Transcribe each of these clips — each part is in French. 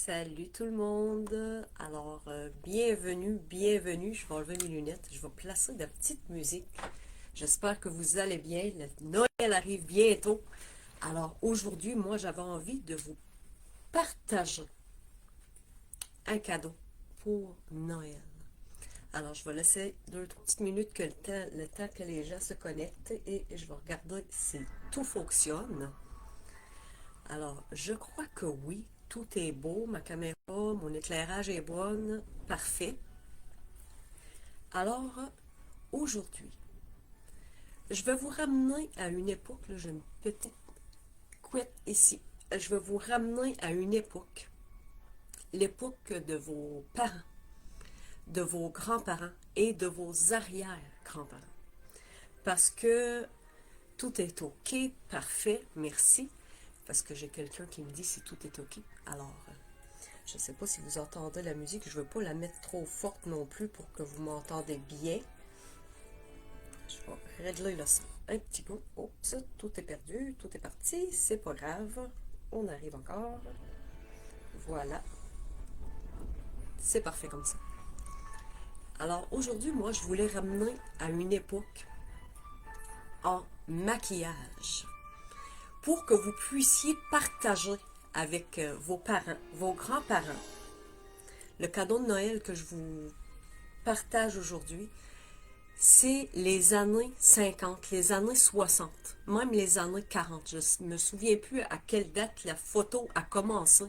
Salut tout le monde! Alors, bienvenue. Je vais enlever mes lunettes. Je vais placer de la petite musique. J'espère que vous allez bien. Le Noël arrive bientôt. Alors, aujourd'hui, moi, j'avais envie de vous partager un cadeau pour Noël. Alors, je vais laisser 2-3 petites minutes que le temps que les gens se connectent et je vais regarder si tout fonctionne. Alors, je crois que oui, tout est beau, ma caméra, mon éclairage est bon, parfait. Alors, aujourd'hui, je vais vous ramener à une époque, là, j'ai une petite couette ici. Je vais vous ramener à une époque, l'époque de vos parents, de vos grands-parents et de vos arrière-grands-parents. Parce que tout est OK, parfait, merci. Parce que j'ai quelqu'un qui me dit si tout est OK. Alors, je ne sais pas si vous entendez la musique. Je ne veux pas la mettre trop forte non plus pour que vous m'entendez bien. Je vais régler le son un petit peu. Oh, ça, tout est perdu. Tout est parti. C'est pas grave. On arrive encore. Voilà. C'est parfait comme ça. Alors, aujourd'hui, moi, je voulais ramener à une époque en maquillage pour que vous puissiez partager avec vos parents, vos grands-parents, le cadeau de Noël que je vous partage aujourd'hui, c'est les années 50, les années 60, même les années 40. Je ne me souviens plus à quelle date la photo a commencé,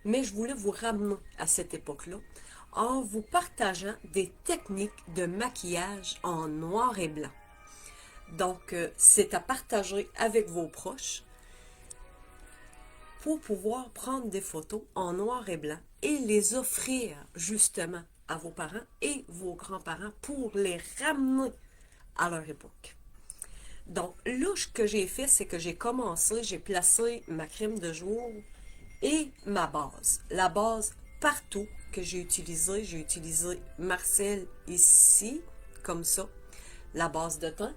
mais je voulais vous ramener à cette époque-là en vous partageant des techniques de maquillage en noir et blanc. Donc, c'est à partager avec vos proches pour pouvoir prendre des photos en noir et blanc et les offrir justement à vos parents et vos grands-parents pour les ramener à leur époque. Donc là, ce que j'ai fait, c'est que j'ai placé ma crème de jour et ma base. La base partout que j'ai utilisé Marcel ici, comme ça, la base de teint.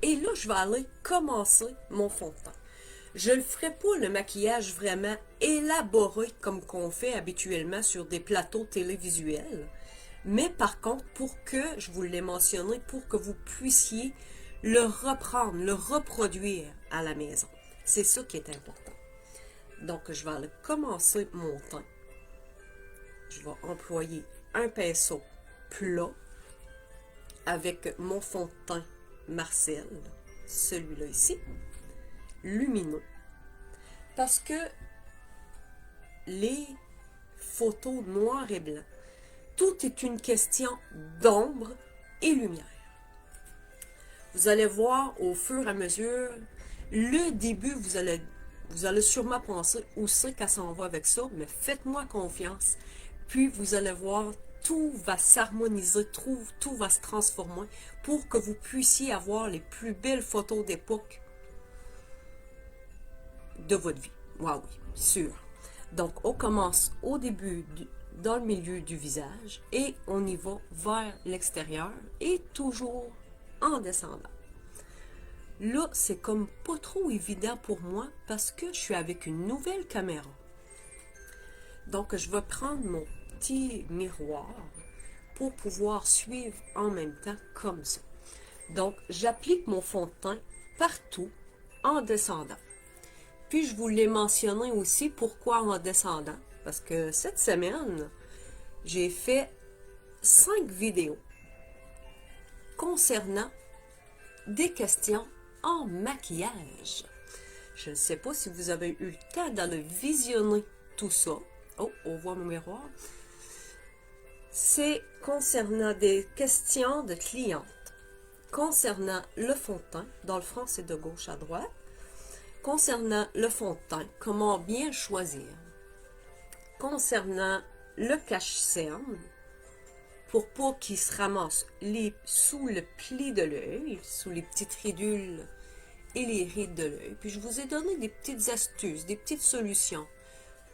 Et là, je vais aller commencer mon fond de teint. Je ne ferai pas le maquillage vraiment élaboré comme qu'on fait habituellement sur des plateaux télévisuels. Mais par contre, pour que, je vous l'ai mentionné, pour que vous puissiez le reprendre, le reproduire à la maison. C'est ça qui est important. Donc, je vais aller commencer mon teint. Je vais employer un pinceau plat avec mon fond de teint Marcel, celui-là ici, lumineux. Parce que les photos noir et blanc, tout est une question d'ombre et lumière. Vous allez voir au fur et à mesure, le début, vous allez sûrement penser où c'est qu'elle s'en va avec ça, mais faites-moi confiance. Puis vous allez voir, tout va s'harmoniser, tout va se transformer pour que vous puissiez avoir les plus belles photos d'époque de votre vie. Waouh, oui, sûr. Donc, on commence au début, dans le milieu du visage, et on y va vers l'extérieur, et toujours en descendant. Là, c'est comme pas trop évident pour moi, parce que je suis avec une nouvelle caméra. Donc, je vais prendre mon petit miroir pour pouvoir suivre en même temps comme ça. Donc, j'applique mon fond de teint partout en descendant. Puis, je vous l'ai mentionné aussi pourquoi en descendant. Parce que cette semaine, j'ai fait 5 vidéos concernant des questions en maquillage. Je ne sais pas si vous avez eu le temps d'aller visionner tout ça. Oh, on voit mon miroir. C'est concernant des questions de clientes. Concernant le fond de teint, dans le front, c'est de gauche à droite. Concernant le fond de teint, comment bien choisir. Concernant le cache-cerne, pour pas qu'il se ramasse sous le pli de l'œil, sous les petites ridules et les rides de l'œil. Puis je vous ai donné des petites astuces, des petites solutions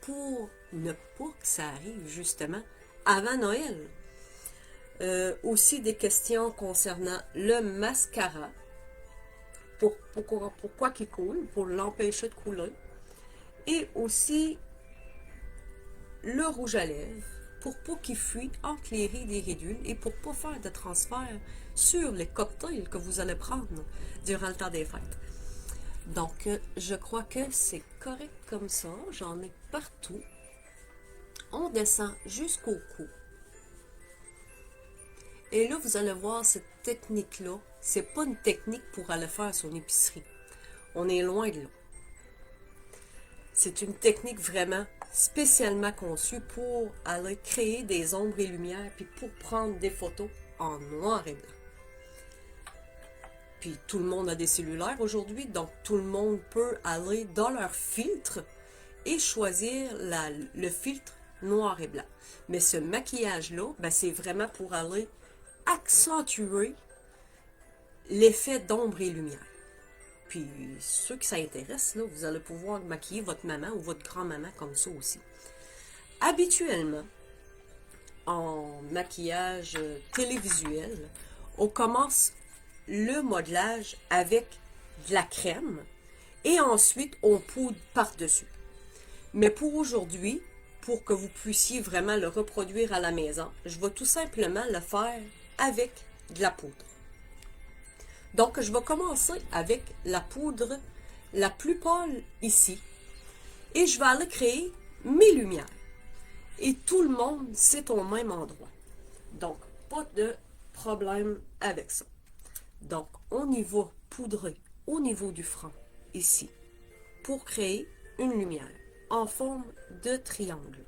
pour ne pas que ça arrive justement avant Noël. Aussi des questions concernant le mascara. Pourquoi qu'il coule, pour l'empêcher de couler. Et aussi le rouge à lèvres pour pas qu'il fuit entre les rides et ridules et pour pas faire de transfert sur les cocktails que vous allez prendre durant le temps des fêtes. Donc, je crois que c'est correct comme ça. J'en ai partout. On descend jusqu'au cou. Et là, vous allez voir cette technique-là. C'est pas une technique pour aller faire son épicerie. On est loin de là. C'est une technique vraiment spécialement conçue pour aller créer des ombres et lumières puis pour prendre des photos en noir et blanc. Puis tout le monde a des cellulaires aujourd'hui, donc tout le monde peut aller dans leur filtre et choisir le filtre noir et blanc. Mais ce maquillage-là, ben, c'est vraiment pour aller accentuer l'effet d'ombre et lumière. Puis ceux qui s'intéressent, là, vous allez pouvoir maquiller votre maman ou votre grand-maman comme ça aussi. Habituellement, en maquillage télévisuel, on commence le modelage avec de la crème et ensuite on poudre par-dessus. Mais pour aujourd'hui, pour que vous puissiez vraiment le reproduire à la maison, je vais tout simplement le faire avec de la poudre. Donc, je vais commencer avec la poudre la plus pâle ici et je vais aller créer mes lumières. Et tout le monde, c'est au même endroit. Donc, pas de problème avec ça. Donc, on y va poudrer au niveau du front, ici, pour créer une lumière en forme de triangle.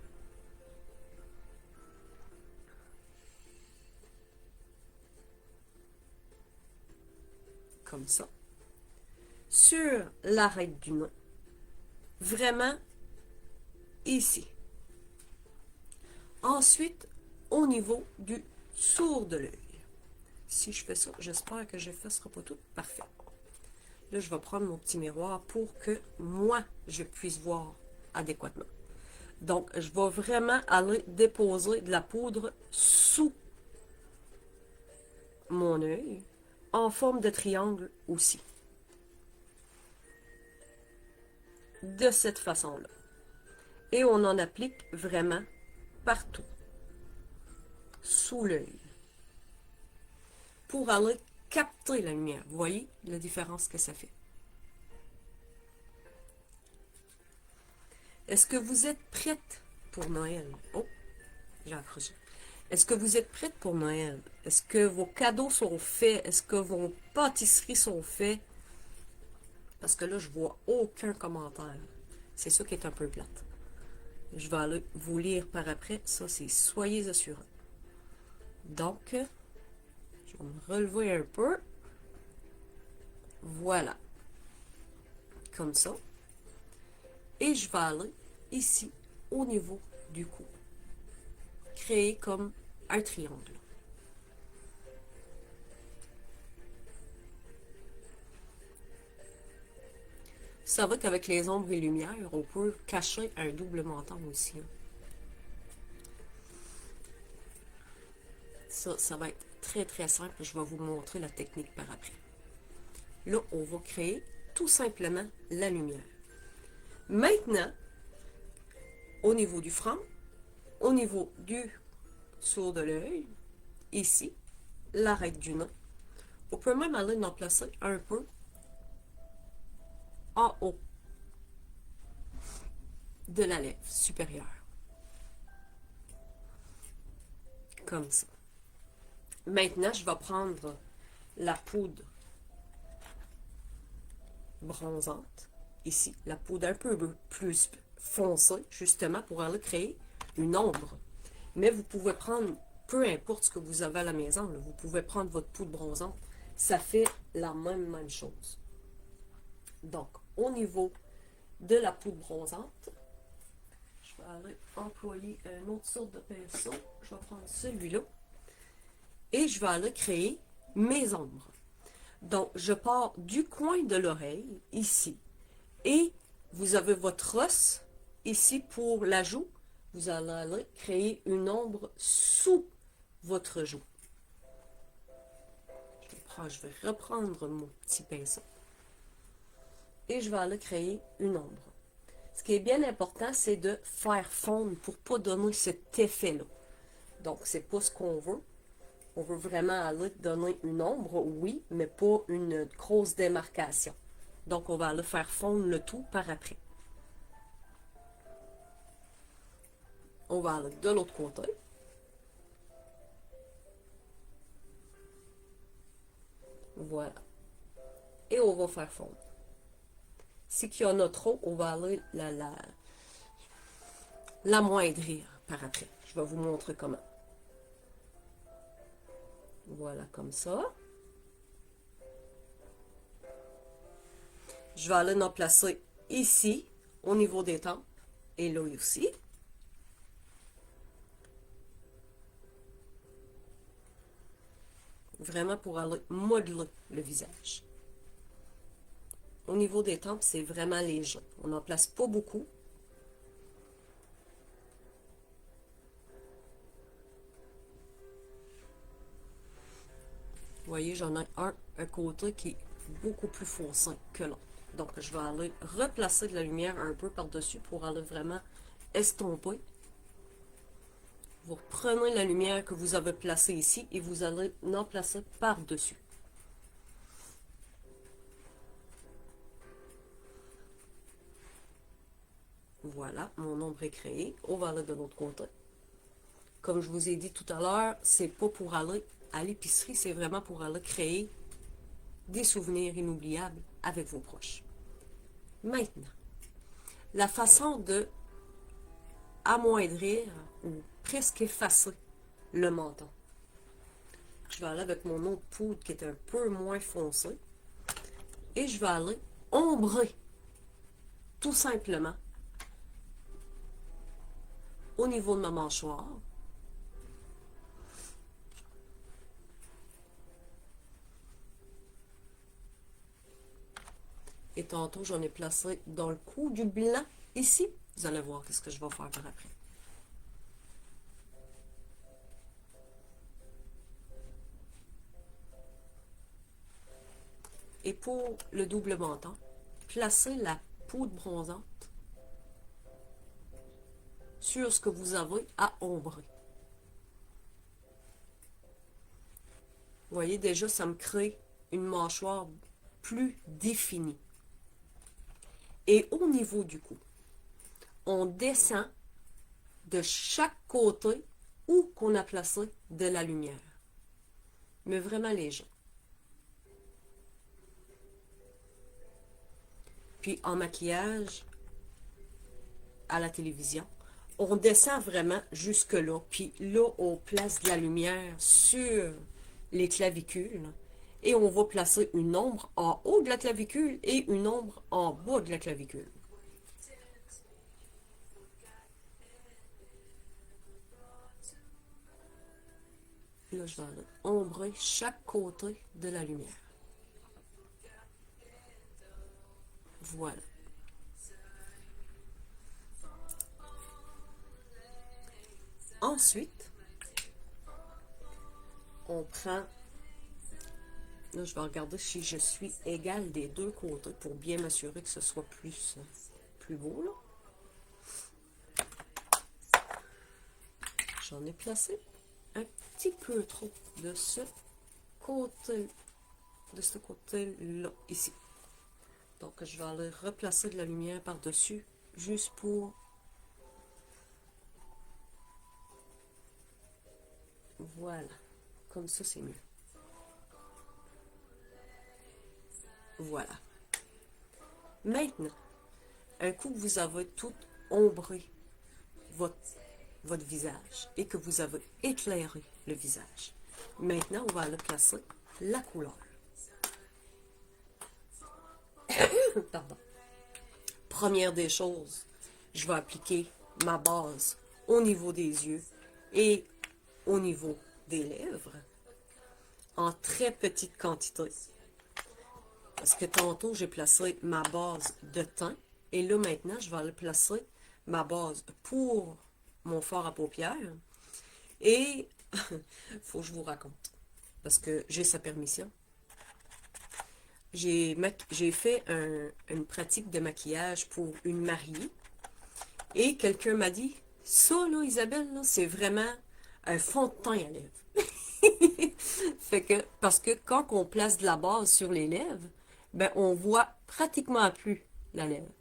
Comme ça. Sur l'arête du nez. Vraiment ici. Ensuite, au niveau du sourd de l'œil. Si je fais ça, j'espère que je ne sera pas tout parfait. Là, je vais prendre mon petit miroir pour que moi, je puisse voir adéquatement. Donc, je vais vraiment aller déposer de la poudre sous mon œil, en forme de triangle aussi. De cette façon-là. Et on en applique vraiment partout, sous l'œil, pour aller capter la lumière. Vous voyez la différence que ça fait. Est-ce que vous êtes prête pour Noël? Oh, j'ai accroché. Est-ce que vous êtes prête pour Noël? Est-ce que vos cadeaux sont faits? Est-ce que vos pâtisseries sont faites? Parce que là, je vois aucun commentaire. C'est ça qui est un peu plate. Je vais aller vous lire par après. Ça, c'est soyez assurés. Donc, je vais me relever un peu. Voilà. Comme ça. Et je vais aller ici, au niveau du cou. Créer comme un triangle. Ça va qu'avec les ombres et lumières, on peut cacher un double menton aussi. Ça va être très très simple. Je vais vous montrer la technique par après. Là, on va créer tout simplement la lumière. Maintenant, au niveau du front, au niveau du sourd de l'œil, ici, l'arête du nez, on peut même aller en placer un peu en haut de la lèvre supérieure. Comme ça. Maintenant, je vais prendre la poudre bronzante, ici, la poudre un peu plus foncée, justement, pour aller créer une ombre. Mais vous pouvez prendre, peu importe ce que vous avez à la maison, là, vous pouvez prendre votre poudre bronzante, ça fait la même chose. Donc, au niveau de la poudre bronzante, je vais aller employer une autre sorte de pinceau. Je vais prendre celui-là. Et je vais aller créer mes ombres. Donc, je pars du coin de l'oreille, ici. Et vous avez votre os, ici, pour la joue. Vous allez aller créer une ombre sous votre joue. Je vais reprendre mon petit pinceau. Et je vais aller créer une ombre. Ce qui est bien important, c'est de faire fondre pour ne pas donner cet effet-là. Donc, c'est pas ce qu'on veut. On veut vraiment aller donner une ombre, oui, mais pas une grosse démarcation. Donc, on va aller faire fondre le tout par après. On va aller de l'autre côté. Voilà. Et on va faire fondre. Si qu'il y en a trop, on va aller l'amoindrir par après. Je vais vous montrer comment. Voilà, comme ça. Je vais aller en placer ici, au niveau des tempes, et là aussi. Vraiment pour aller modeler le visage. Au niveau des tempes, c'est vraiment léger. On n'en place pas beaucoup. Vous voyez, j'en ai un côté qui est beaucoup plus foncé que l'autre. Donc, je vais aller replacer de la lumière un peu par-dessus pour aller vraiment estomper. Vous reprenez la lumière que vous avez placée ici et vous allez en placer par-dessus. Voilà, mon ombre est créée. On va aller de l'autre côté. Comme je vous ai dit tout à l'heure, c'est pas pour aller à l'épicerie, c'est vraiment pour aller créer des souvenirs inoubliables avec vos proches. Maintenant, la façon de amoindrir ou presque effacer le menton. Je vais aller avec mon autre poudre qui est un peu moins foncé et je vais aller ombrer tout simplement au niveau de ma mâchoire. Et tantôt, j'en ai placé dans le cou du blanc ici. Vous allez voir ce que je vais faire par après. Et pour le double menton, placez la poudre bronzante sur ce que vous avez à ombrer. Vous voyez, déjà, ça me crée une mâchoire plus définie. Et au niveau du cou, on descend de chaque côté où qu'on a placé de la lumière. Mais vraiment léger. Puis en maquillage, à la télévision, on descend vraiment jusque là. Puis là, on place de la lumière sur les clavicules. Et on va placer une ombre en haut de la clavicule et une ombre en bas de la clavicule. Là, je vais ombrer chaque côté de la lumière. Voilà. Ensuite, on prend... Là, je vais regarder si je suis égale des deux côtés pour bien m'assurer que ce soit plus beau, là. J'en ai placé un petit peu trop de ce côté-là, ici. Donc, je vais aller replacer de la lumière par-dessus, juste pour... Voilà. Comme ça, c'est mieux. Voilà. Maintenant, un coup que vous avez tout ombré votre visage et que vous avez éclairé le visage, maintenant, on va aller placer la couleur. Pardon. Première des choses, je vais appliquer ma base au niveau des yeux et au niveau des lèvres en très petite quantité. Parce que tantôt, j'ai placé ma base de teint. Et là, maintenant, je vais aller placer ma base pour mon fard à paupières. Et, il faut que je vous raconte. Parce que j'ai sa permission. J'ai fait une pratique de maquillage pour une mariée. Et quelqu'un m'a dit, ça là, Isabelle, là, c'est vraiment un fond de teint à lèvres. Fait que, parce que quand on place de la base sur les lèvres, ben on voit pratiquement plus la lèvre.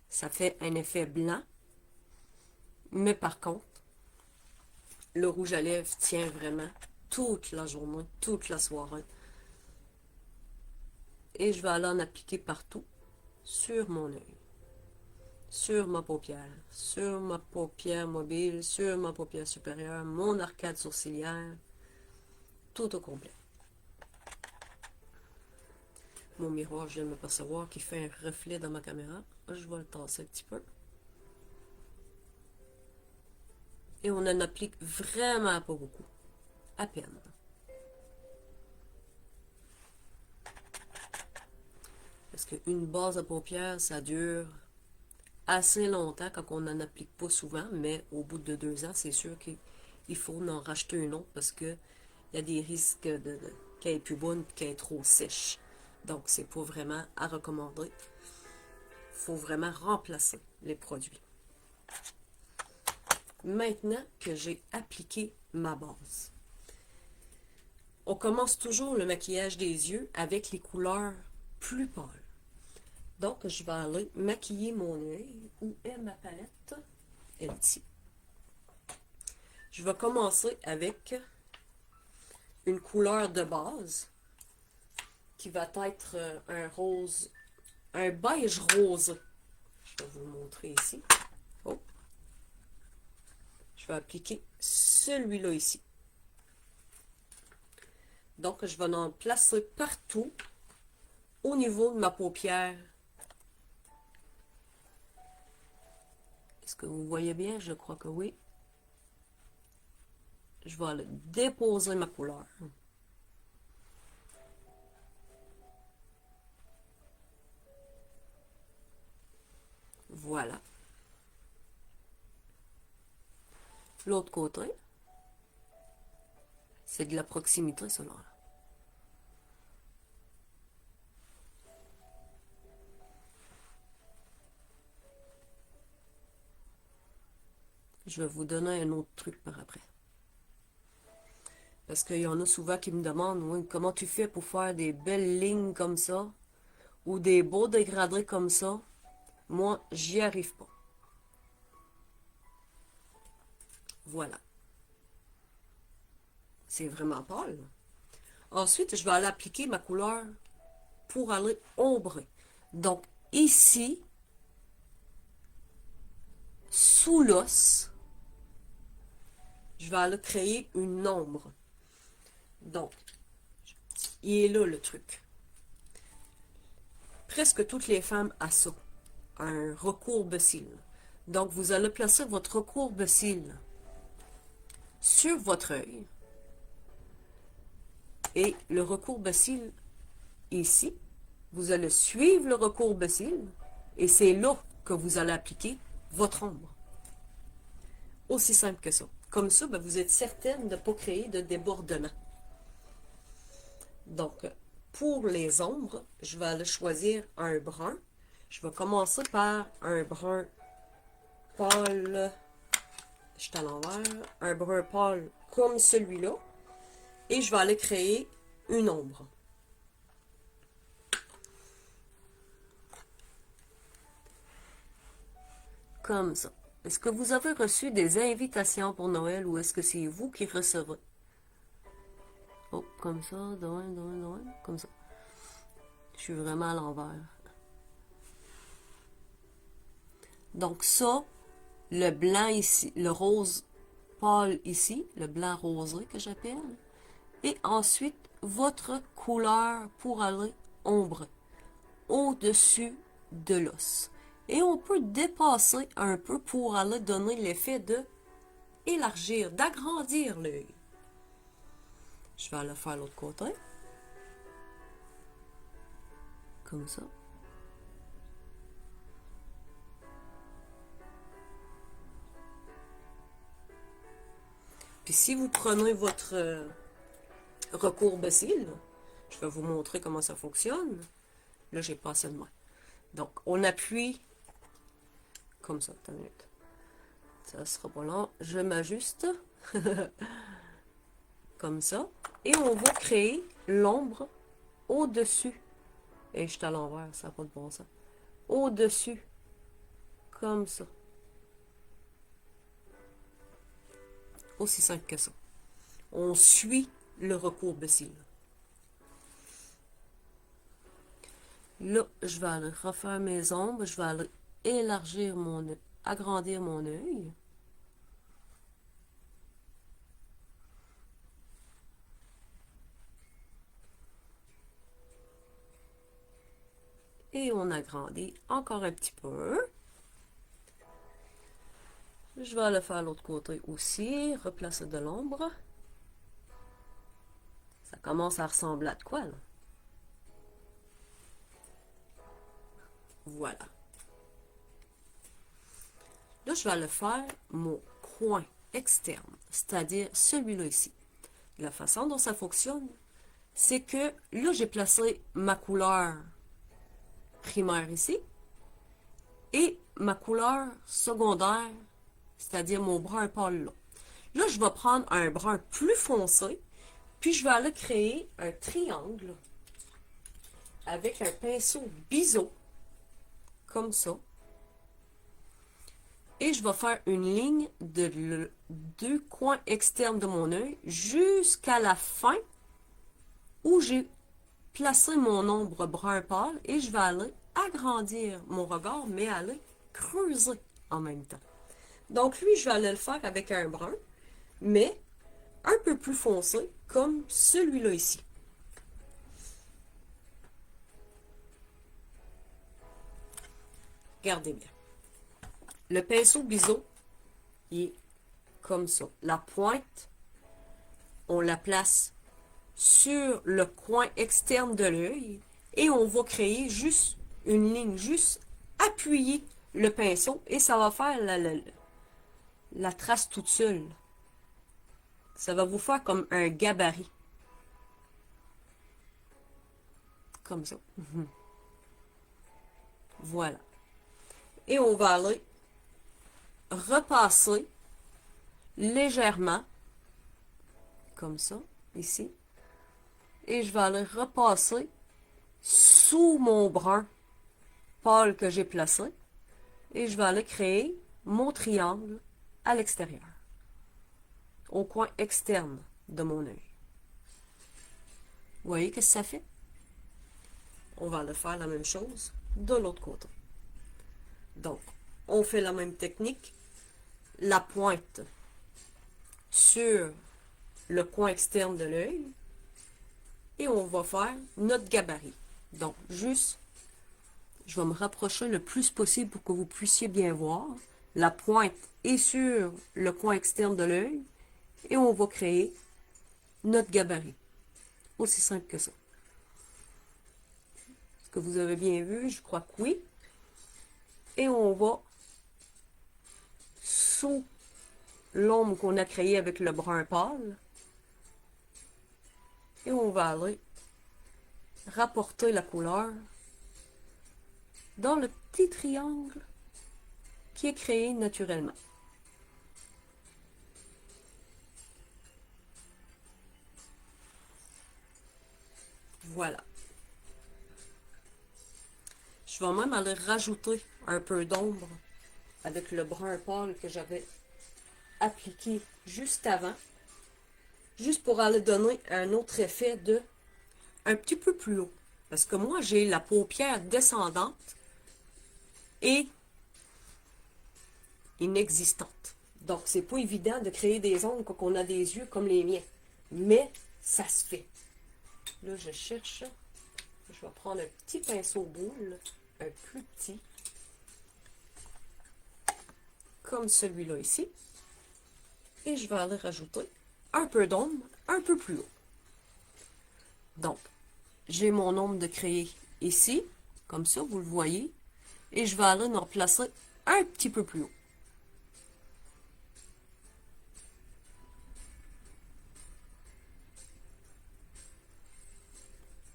Ça fait un effet blanc, mais par contre, le rouge à lèvres tient vraiment toute la journée, toute la soirée. Et je vais aller en appliquer partout sur mon œil, sur ma paupière mobile, sur ma paupière supérieure, mon arcade sourcilière, tout au complet. Mon miroir, je viens de m'apercevoir qu'il fait un reflet dans ma caméra. Je vais le tasser un petit peu. Et on en applique vraiment pas beaucoup. À peine. Parce qu'une base à paupières, ça dure assez longtemps quand on n'en applique pas souvent, mais au bout de 2 ans, c'est sûr qu'il faut en racheter une autre parce que il y a des risques qu'elle est plus bonne et qu'elle est trop sèche. Donc, c'est pas vraiment à recommander. Il faut vraiment remplacer les produits. Maintenant que j'ai appliqué ma base, on commence toujours le maquillage des yeux avec les couleurs plus pâles. Donc, je vais aller maquiller mon œil. Où est ma palette? Elle est ici. Je vais commencer avec une couleur de base qui va être un rose, un beige rosé. Je vais vous le montrer ici. Oh. Je vais appliquer celui-là ici. Donc, je vais en placer partout au niveau de ma paupière. Est-ce que vous voyez bien? Je crois que oui. Je vais aller déposer ma couleur. Voilà. L'autre côté, c'est de la proximité sonore. Je vais vous donner un autre truc par après. Parce qu'il y en a souvent qui me demandent, oui, comment tu fais pour faire des belles lignes comme ça, ou des beaux dégradés comme ça. Moi, j'y arrive pas. Voilà. C'est vraiment pâle. Ensuite, je vais aller appliquer ma couleur pour aller ombrer. Donc, ici, sous l'os, je vais aller créer une ombre. Donc, il est là le truc. Presque toutes les femmes ont ça, un recourbe-cils. Donc, vous allez placer votre recourbe-cils sur votre œil. Et le recourbe-cils ici, vous allez suivre le recourbe-cils et c'est là que vous allez appliquer votre ombre. Aussi simple que ça. Comme ça, ben, vous êtes certaine de ne pas créer de débordement. Donc, pour les ombres, je vais aller choisir un brun. Je vais commencer par un brun pâle. Je suis à l'envers. Un brun pâle comme celui-là. Et je vais aller créer une ombre. Comme ça. Est-ce que vous avez reçu des invitations pour Noël ou est-ce que c'est vous qui recevez? Oh, comme ça, comme ça. Je suis vraiment à l'envers. Donc ça, le blanc ici, le rose pâle ici, le blanc rosé que j'appelle. Et ensuite, votre couleur pour aller ombre au-dessus de l'os. Et on peut dépasser un peu pour aller donner l'effet de élargir, d'agrandir l'œil. Je vais aller faire l'autre côté. Comme ça. Puis si vous prenez votre recourbe-cils, je vais vous montrer comment ça fonctionne. Là, j'ai pas assez de main. Donc, on appuie comme ça. Attends une minute. Ça sera pas long. Je m'ajuste. Comme ça. Et on va créer l'ombre au-dessus. Et je suis à l'envers, ça n'a pas de bon sens. Au-dessus. Comme ça. Aussi simple que ça. On suit le recourbe-cils. Là, je vais aller refaire mes ombres. Je vais aller élargir mon œil, agrandir mon œil. Et on agrandit encore un petit peu. Je vais aller faire l'autre côté aussi. Replacer de l'ombre. Ça commence à ressembler à de quoi, là? Voilà. Là, je vais aller faire mon coin externe, c'est-à-dire celui-là ici. La façon dont ça fonctionne, c'est que là, j'ai placé ma couleur primaire ici et ma couleur secondaire, c'est-à-dire mon brun pâle là. Là, je vais prendre un brun plus foncé, puis je vais aller créer un triangle avec un pinceau biseau, comme ça. Et je vais faire une ligne de deux coins externes de mon œil jusqu'à la fin où j'ai placé mon ombre brun pâle et je vais aller agrandir mon regard, mais aller creuser en même temps. Donc lui, je vais aller le faire avec un brun, mais un peu plus foncé, comme celui-là ici. Regardez bien. Le pinceau biseau, il est comme ça. La pointe, on la place sur le coin externe de l'œil et on va créer juste une ligne, juste appuyer le pinceau et ça va faire la trace toute seule. Ça va vous faire comme un gabarit. Comme ça. Voilà. Et on va aller repasser légèrement, comme ça, ici. Et je vais aller repasser sous mon brun pâle que j'ai placé. Et je vais aller créer mon triangle à l'extérieur, au coin externe de mon œil. Vous voyez ce que ça fait? On va aller faire la même chose de l'autre côté. Donc, on fait la même technique. La pointe sur le coin externe de l'œil. Et on va faire notre gabarit. Donc, juste, je vais me rapprocher le plus possible pour que vous puissiez bien voir. La pointe est sur le coin externe de l'œil. Et on va créer notre gabarit. Aussi simple que ça. Est-ce que vous avez bien vu? Je crois que oui. Et on va, sous l'ombre qu'on a créée avec le brun pâle, et on va aller rapporter la couleur dans le petit triangle qui est créé naturellement. Voilà. Je vais même aller rajouter un peu d'ombre avec le brun pâle que j'avais appliqué juste avant, juste pour aller donner un autre effet de un petit peu plus haut. Parce que moi, j'ai la paupière descendante et inexistante. Donc, c'est pas évident de créer des ongles quand on a des yeux comme les miens. Mais ça se fait. Là, je cherche. Je vais prendre un petit pinceau boule, un plus petit, comme celui-là ici. Et je vais aller rajouter un peu d'ombre, un peu plus haut. Donc, j'ai mon ombre de créer ici, comme ça, vous le voyez. Et je vais aller en replacer un petit peu plus haut.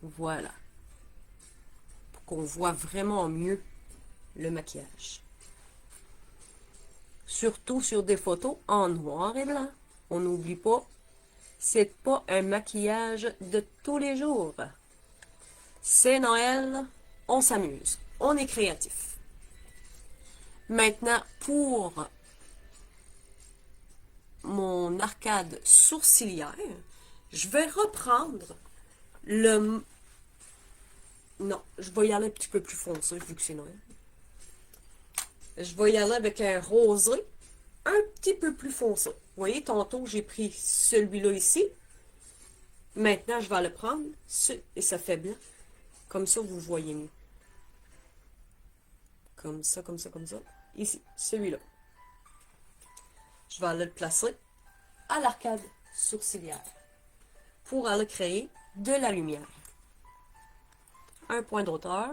Voilà. pour qu'on voit vraiment mieux le maquillage. Surtout sur des photos en noir et blanc. On n'oublie pas, c'est pas un maquillage de tous les jours. C'est Noël, on s'amuse, on est créatif. Maintenant, pour mon arcade sourcilière, je vais reprendre le... Non, je vais y aller un petit peu plus foncé vu que c'est Noël. Je vais y aller avec un rosé un petit peu plus foncé. Vous voyez, tantôt, j'ai pris celui-là ici. Maintenant, je vais le prendre et ça fait blanc. Comme ça, vous voyez mieux. Comme ça, comme ça, comme ça. Ici, celui-là. Je vais aller le placer à l'arcade sourcilière pour aller créer de la lumière. Un point de hauteur.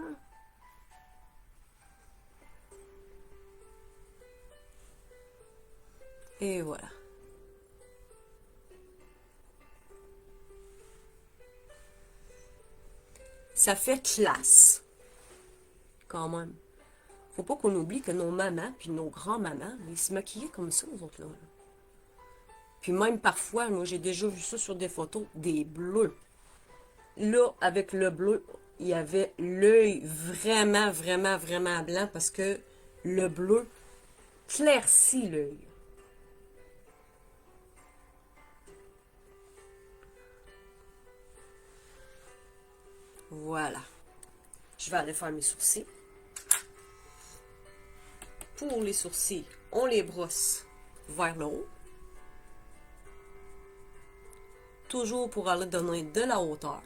Et voilà. Ça fait classe. Quand même. Faut pas qu'on oublie que nos mamans puis nos grands-mamans, ils se maquillaient comme ça, nous autres là. Puis même parfois, moi j'ai déjà vu ça sur des photos, des bleus. Là, avec le bleu, il y avait l'œil vraiment, vraiment, vraiment blanc parce que le bleu claircit l'œil. Voilà. Je vais aller faire mes sourcils. Pour les sourcils, on les brosse vers le haut. Toujours pour aller donner de la hauteur.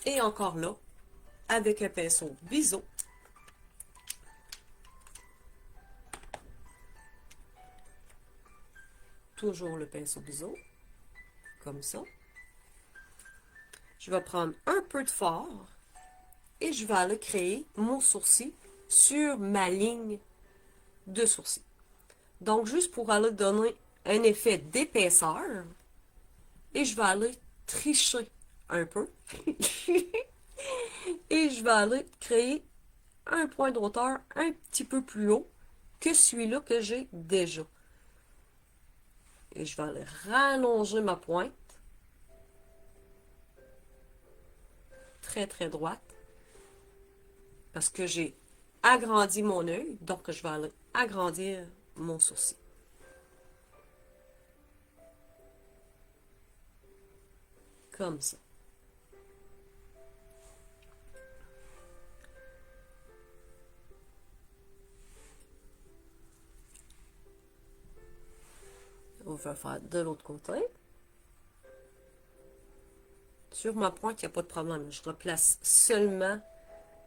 Et encore là, avec un pinceau biseau, toujours le pinceau biseau, comme ça. Je vais prendre un peu de fard et je vais aller créer mon sourcil sur ma ligne de sourcil. Donc, juste pour aller donner un effet d'épaisseur, et je vais aller tricher un peu. Et je vais aller créer un point de hauteur un petit peu plus haut que celui-là que j'ai déjà. Et je vais aller rallonger ma pointe. Très, très droite. Parce que j'ai agrandi mon œil, donc je vais aller agrandir mon sourcil. Comme ça. On va faire de l'autre côté. Sur ma pointe, il n'y a pas de problème. Je replace seulement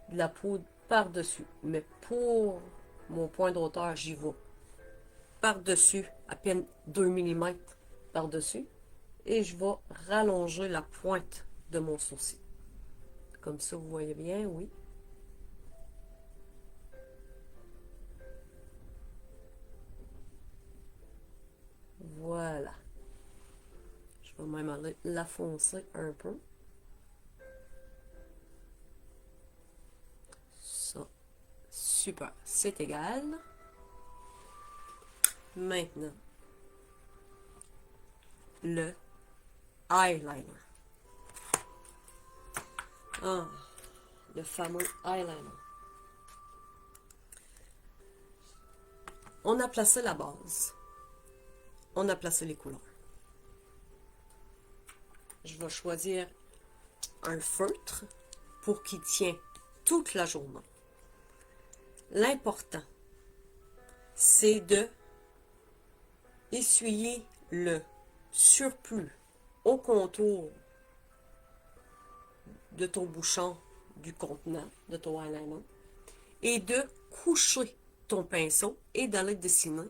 de la poudre par-dessus. Mais pour mon point de hauteur, j'y vais par-dessus, à peine 2 mm par-dessus. Et je vais rallonger la pointe de mon sourcil. Comme ça, vous voyez bien, oui. Voilà. Je vais même aller la foncer un peu. Ça. Super. C'est égal. Maintenant, le eyeliner. Ah, le fameux eyeliner. On a placé la base. On a placé les couleurs. Je vais choisir un feutre pour qu'il tienne toute la journée. L'important, c'est de essuyer le surplus au contour de ton bouchon du contenant de ton eyeliner et de coucher ton pinceau et d'aller dessiner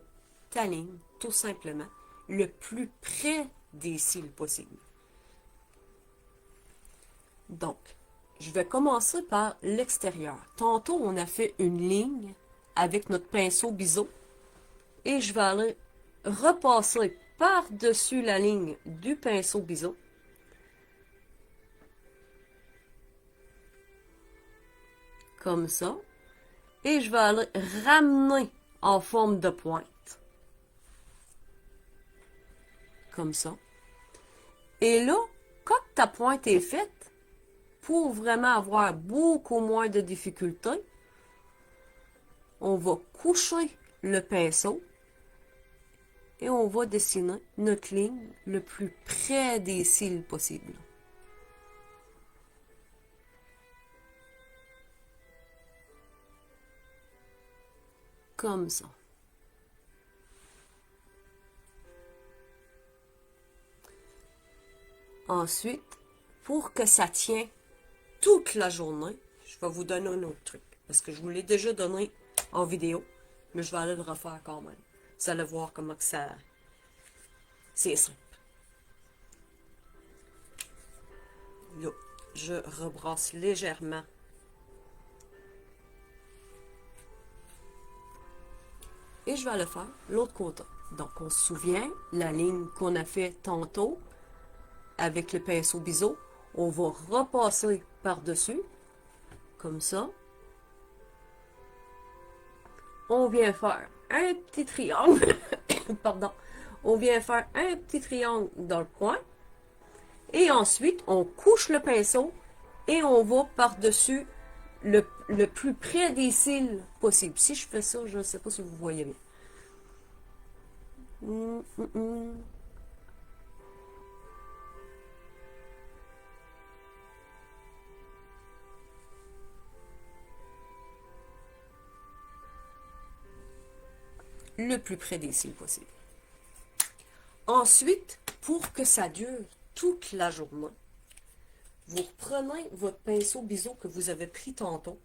ta ligne tout simplement le plus près des cils possible. Donc, je vais commencer par l'extérieur. Tantôt, on a fait une ligne avec notre pinceau biseau et je vais aller repasser par-dessus la ligne du pinceau biseau comme ça. Et je vais aller ramener en forme de pointe. Comme ça. Et là, quand ta pointe est faite, pour vraiment avoir beaucoup moins de difficultés, on va coucher le pinceau et on va dessiner notre ligne le plus près des cils possible. Comme ça. Ensuite, pour que ça tienne toute la journée, je vais vous donner un autre truc. Parce que je vous l'ai déjà donné en vidéo, mais je vais aller le refaire quand même. Vous allez voir comment que ça... C'est simple. Là, je rebrasse légèrement. Et je vais le faire l'autre côté. Donc, on se souvient, la ligne qu'on a fait tantôt avec le pinceau biseau, on va repasser par-dessus, comme ça. On vient faire un petit triangle, pardon, on vient faire un petit triangle dans le coin. Et ensuite, on couche le pinceau et on va par-dessus le plus près des cils possible. Si je fais ça, je ne sais pas si vous voyez bien. Le plus près des cils possible. Ensuite, pour que ça dure toute la journée, vous reprenez votre pinceau biseau que vous avez pris tantôt.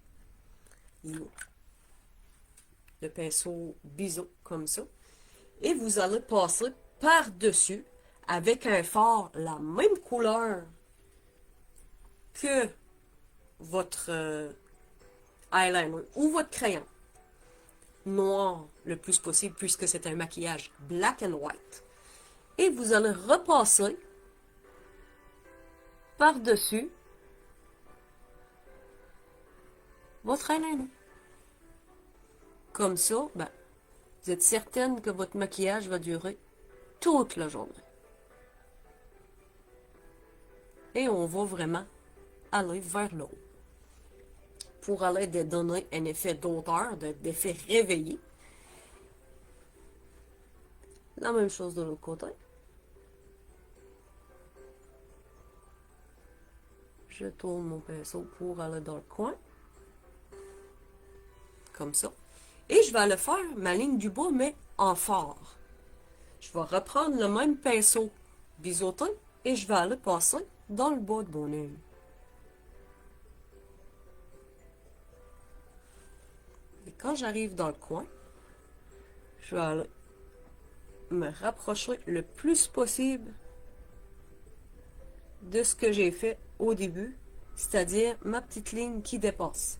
Le pinceau biseau, comme ça. Et vous allez passer par-dessus avec un fard la même couleur que votre eyeliner ou votre crayon. Noir le plus possible puisque c'est un maquillage black and white. Et vous allez repasser par-dessus votre eyeliner. Comme ça, ben, vous êtes certaine que votre maquillage va durer toute la journée. Et on va vraiment aller vers le haut. Pour aller donner un effet d'auteur, d'effet réveillé. La même chose de l'autre côté. Je tourne mon pinceau pour aller dans le coin. Comme ça. Et je vais aller faire ma ligne du bas, mais en fard. Je vais reprendre le même pinceau biseauté et je vais aller passer dans le bas de mon œil. Et quand j'arrive dans le coin, je vais aller me rapprocher le plus possible de ce que j'ai fait au début, c'est-à-dire ma petite ligne qui dépasse.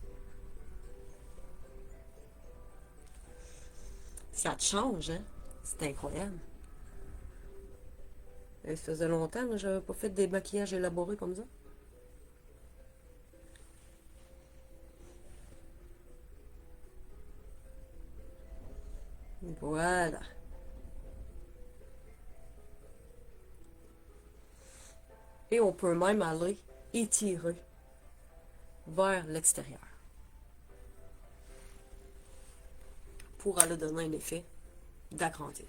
Ça te change, hein? C'est incroyable. Et ça faisait longtemps que je n'avais pas fait des maquillages élaborés comme ça. Voilà. Et on peut même aller étirer vers l'extérieur pour aller donner un effet d'agrandir.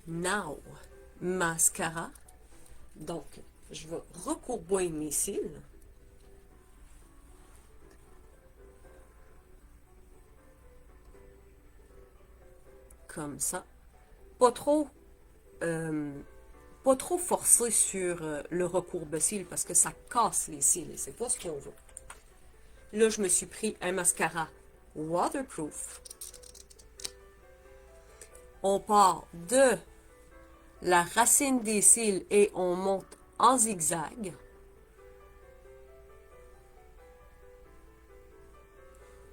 Now, mascara. Donc, je vais recourber mes cils. Comme ça. Pas trop forcer sur le recourbe-cils parce que ça casse les cils et c'est pas ce qu'on veut. Là, je me suis pris un mascara waterproof. On part de la racine des cils et on monte en zigzag.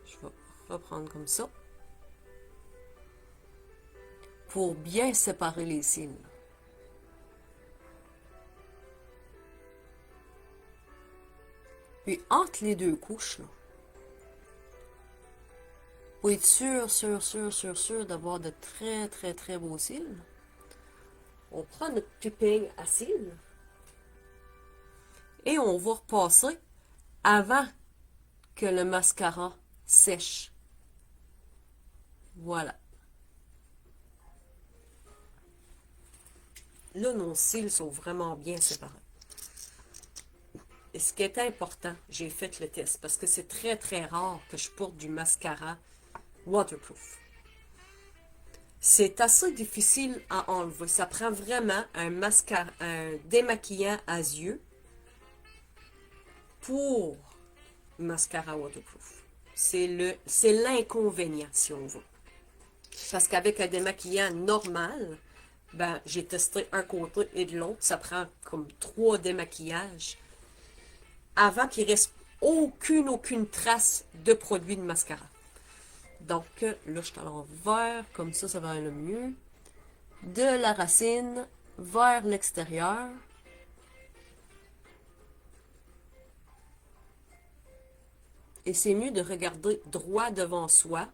Je vais reprendre comme ça pour bien séparer les cils. Puis entre les deux couches, là, pour être sûr d'avoir de très beaux cils, on prend notre peigne à cils et on va repasser avant que le mascara sèche. Voilà. Là, nos cils sont vraiment bien séparés. Et ce qui est important, j'ai fait le test parce que c'est très rare que je porte du mascara waterproof. C'est assez difficile à enlever. Ça prend vraiment un mascara, un démaquillant à yeux pour mascara waterproof. C'est l'inconvénient, si on veut. Parce qu'avec un démaquillant normal, ben, j'ai testé un côté et de l'autre. Ça prend comme 3 démaquillages avant qu'il reste aucune trace de produit de mascara. Donc, là, je suis à l'envers, comme ça va aller mieux. De la racine vers l'extérieur. Et c'est mieux de regarder droit devant soi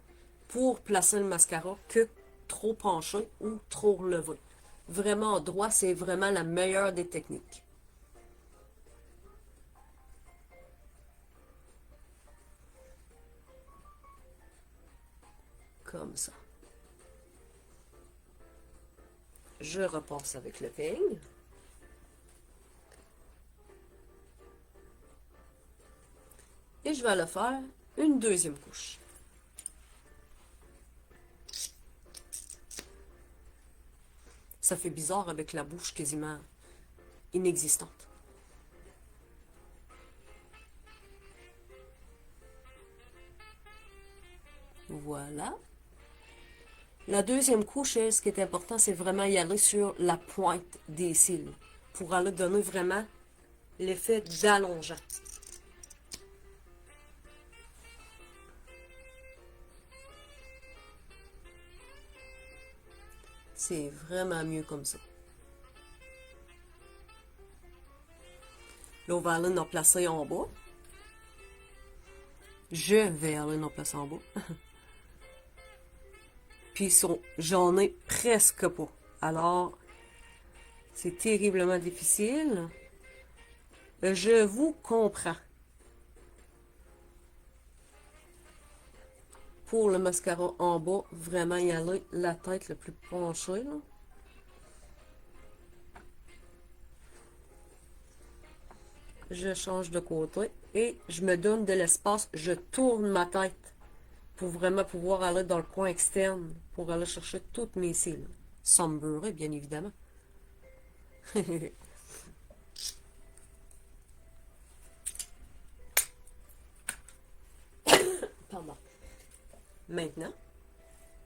pour placer le mascara que trop penché ou trop relevé. Vraiment droit, c'est vraiment la meilleure des techniques. Comme ça. Je repasse avec le peigne. Et je vais le faire une deuxième couche. Ça fait bizarre avec la bouche quasiment inexistante. Voilà. La deuxième couche, ce qui est important, c'est vraiment y aller sur la pointe des cils pour aller donner vraiment l'effet d'allongeant. C'est vraiment mieux comme ça. Là, on va aller en placer en bas. Je vais aller en placer en bas. Puis j'en ai presque pas. Alors, c'est terriblement difficile. Je vous comprends. Pour le mascara en bas, vraiment y aller la tête le plus penchée, là. Je change de côté et je me donne de l'espace. Je tourne ma tête pour vraiment pouvoir aller dans le coin externe pour aller chercher toutes mes cils. Sans me beurrer, bien évidemment. Pardon. Maintenant,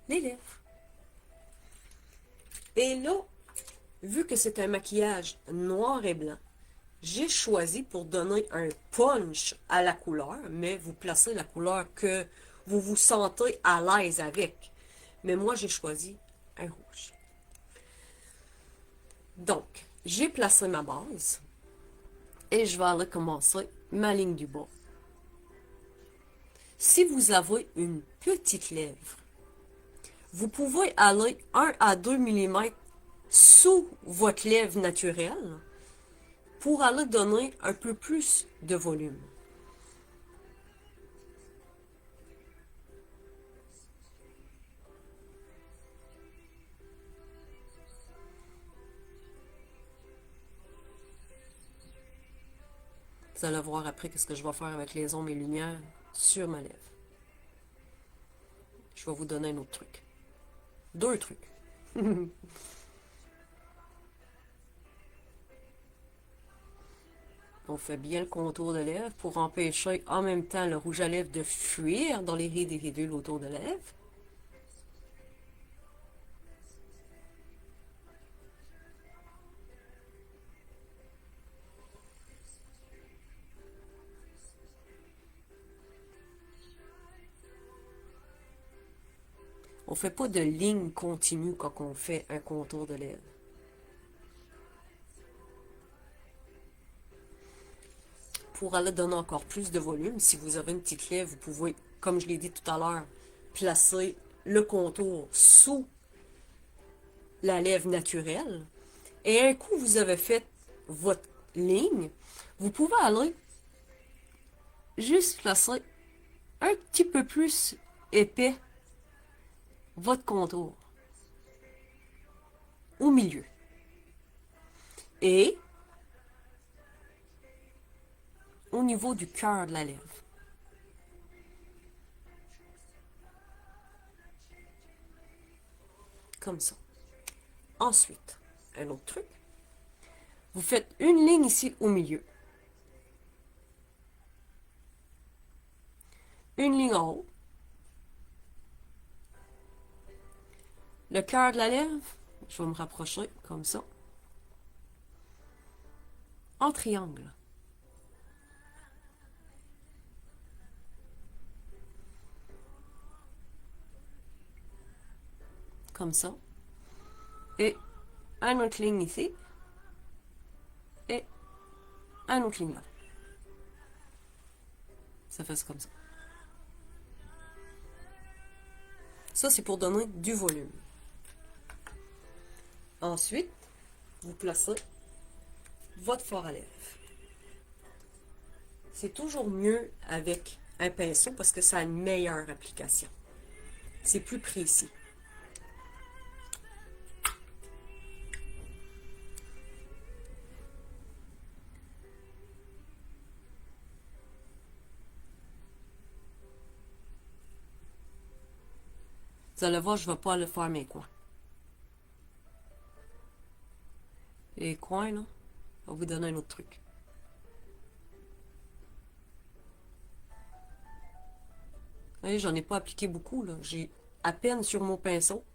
les lèvres. Et là, vu que c'est un maquillage noir et blanc, j'ai choisi pour donner un punch à la couleur, mais vous placez la couleur que vous vous sentez à l'aise avec. Mais moi, j'ai choisi un rouge. Donc, j'ai placé ma base et je vais aller commencer ma ligne du bas. Si vous avez une petite lèvre, vous pouvez aller 1 à 2 mm sous votre lèvre naturelle pour aller donner un peu plus de volume. Vous allez voir après ce que je vais faire avec les ombres et lumières sur ma lèvre. Je vais vous donner un autre truc. 2 trucs. On fait bien le contour de lèvres pour empêcher en même temps le rouge à lèvres de fuir dans les rides et ridules autour de lèvres. On ne fait pas de ligne continue quand on fait un contour de lèvres. pour aller donner encore plus de volume. Si vous avez une petite lèvre, vous pouvez, comme je l'ai dit tout à l'heure, placer le contour sous la lèvre naturelle. Et un coup, vous avez fait votre ligne, vous pouvez aller juste placer un petit peu plus épais votre contour au milieu. Et au niveau du cœur de la lèvre. Comme ça. Ensuite, un autre truc. Vous faites une ligne ici au milieu. Une ligne en haut. Le cœur de la lèvre, je vais me rapprocher comme ça. En triangle. Comme ça. Et un autre ligne ici. Et un autre ligne là. Ça fait comme ça. Ça, c'est pour donner du volume. Ensuite, vous placez votre fard à lèvres. C'est toujours mieux avec un pinceau parce que ça a une meilleure application. C'est plus précis. Vous allez voir, je ne vais pas le faire mes coins. Les coins, là, on va vous donner un autre truc. Vous voyez, j'en ai pas appliqué beaucoup, là. J'ai à peine sur mon pinceau.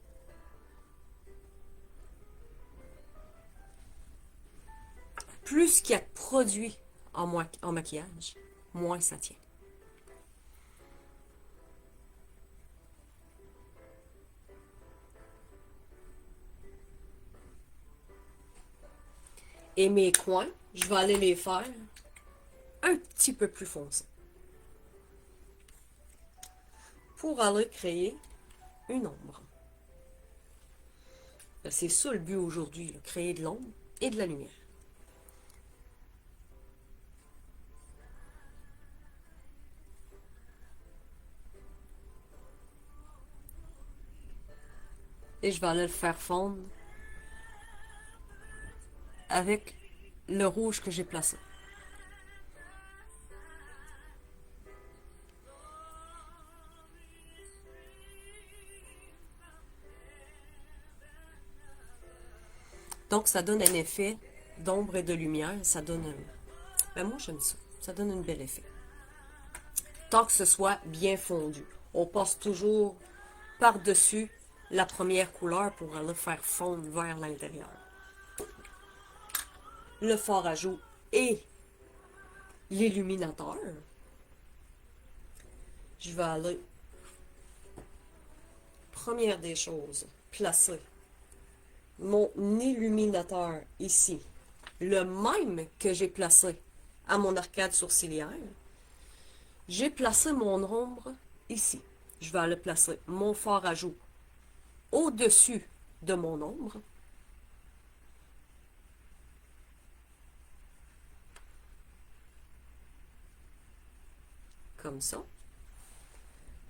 Plus qu'il y a de produits en maquillage, moins ça tient. Et mes coins, je vais aller les faire un petit peu plus foncés. Pour aller créer une ombre. C'est ça le but aujourd'hui, créer de l'ombre et de la lumière. Et je vais aller le faire fondre avec le rouge que j'ai placé. Donc, ça donne un effet d'ombre et de lumière. Ça donne un... Ben, moi, j'aime ça. Ça donne un bel effet. Tant que ce soit bien fondu. On passe toujours par-dessus la première couleur pour aller faire fondre vers l'intérieur. Le fard à joues et l'illuminateur. Je vais aller, première des choses, placer mon illuminateur ici. Le même que j'ai placé à mon arcade sourcilière. J'ai placé mon ombre ici. Je vais aller placer mon fard à joues au-dessus de mon ombre. Comme ça.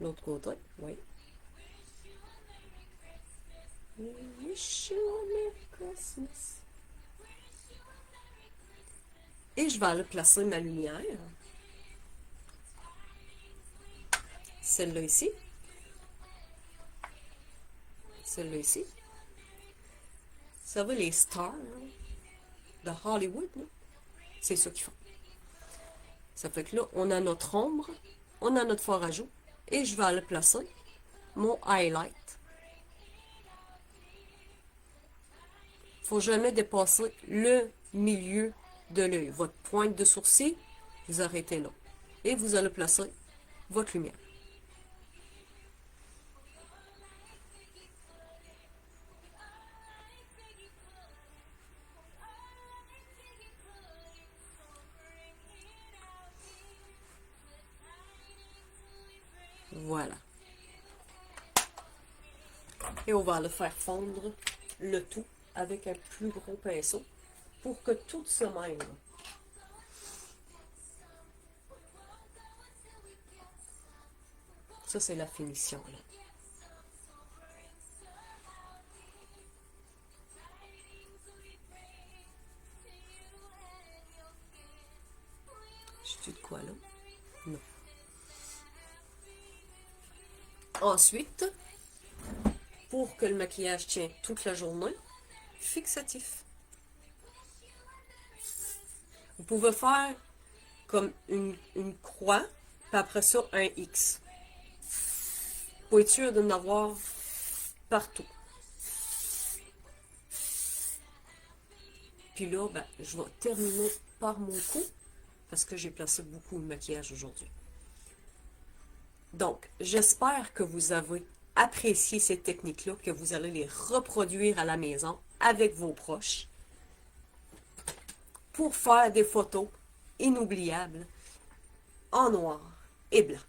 L'autre côté, oui. Wish you a Merry Christmas. Et je vais aller placer ma lumière. Celle-là ici. Celle-là ici. Vous savez, les stars de Hollywood, c'est ça qu'ils font. Ça fait que là, on a notre ombre, on a notre fard à joues, et je vais aller placer mon highlight. Il ne faut jamais dépasser le milieu de l'œil. Votre pointe de sourcil, vous arrêtez là. Et vous allez placer votre lumière. Voilà. Et on va le faire fondre le tout avec un plus gros pinceau pour que tout se mêle. Ça, c'est la finition, là. J'ai-tu de quoi, là? Non. Ensuite, pour que le maquillage tienne toute la journée, fixatif. Vous pouvez faire comme une croix, puis après ça, un X. Pour être sûr de n'avoir partout. Puis là, ben, je vais terminer par mon cou, parce que j'ai placé beaucoup de maquillage aujourd'hui. Donc, j'espère que vous avez apprécié ces techniques-là, que vous allez les reproduire à la maison avec vos proches pour faire des photos inoubliables en noir et blanc.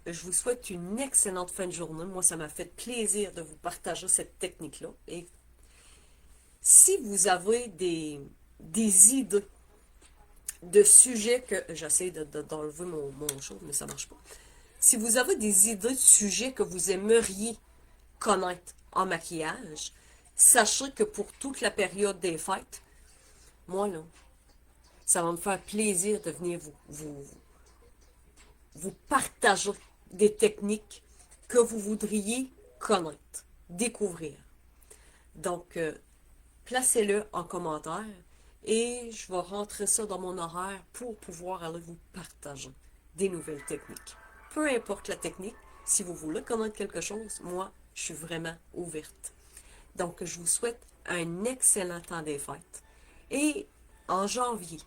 Je vous souhaite une excellente fin de journée. Moi, ça m'a fait plaisir de vous partager cette technique-là. Et si vous avez des idées de sujets que... J'essaie d'enlever mon chose, mais ça marche pas. Si vous avez des idées de sujets que vous aimeriez connaître en maquillage, sachez que pour toute la période des fêtes, moi, là, ça va me faire plaisir de venir vous partager des techniques que vous voudriez connaître, découvrir. Donc, placez-le en commentaire et je vais rentrer ça dans mon horaire pour pouvoir aller vous partager des nouvelles techniques. Peu importe la technique, si vous voulez connaître quelque chose, moi, je suis vraiment ouverte. Donc, je vous souhaite un excellent temps des fêtes. Et en janvier,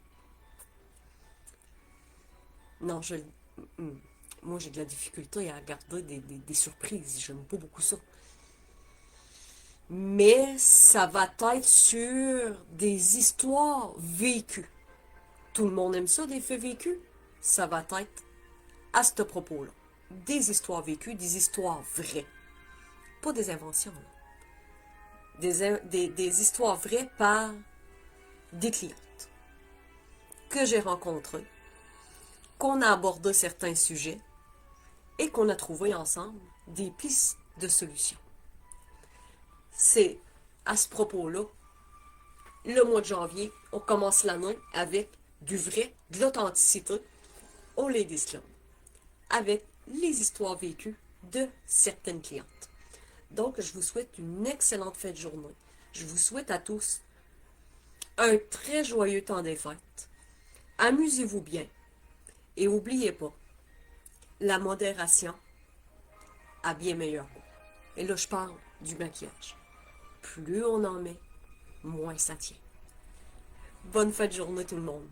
non, moi j'ai de la difficulté à garder des surprises. J'aime pas beaucoup ça. Mais ça va être sur des histoires vécues. Tout le monde aime ça, des faits vécus. Ça va être à ce propos-là. Des histoires vécues, des histoires vraies. Pas des inventions. Des histoires vraies par des clientes que j'ai rencontrées, qu'on a abordé certains sujets et qu'on a trouvé ensemble des pistes de solutions. C'est à ce propos-là, le mois de janvier, on commence l'année avec du vrai, de l'authenticité au Ladies Club, avec les histoires vécues de certaines clientes. Donc, je vous souhaite une excellente fin de journée. Je vous souhaite à tous un très joyeux temps des fêtes. Amusez-vous bien. Et n'oubliez pas, la modération a bien meilleur goût. Et là, je parle du maquillage. Plus on en met, moins ça tient. Bonne fin de journée tout le monde.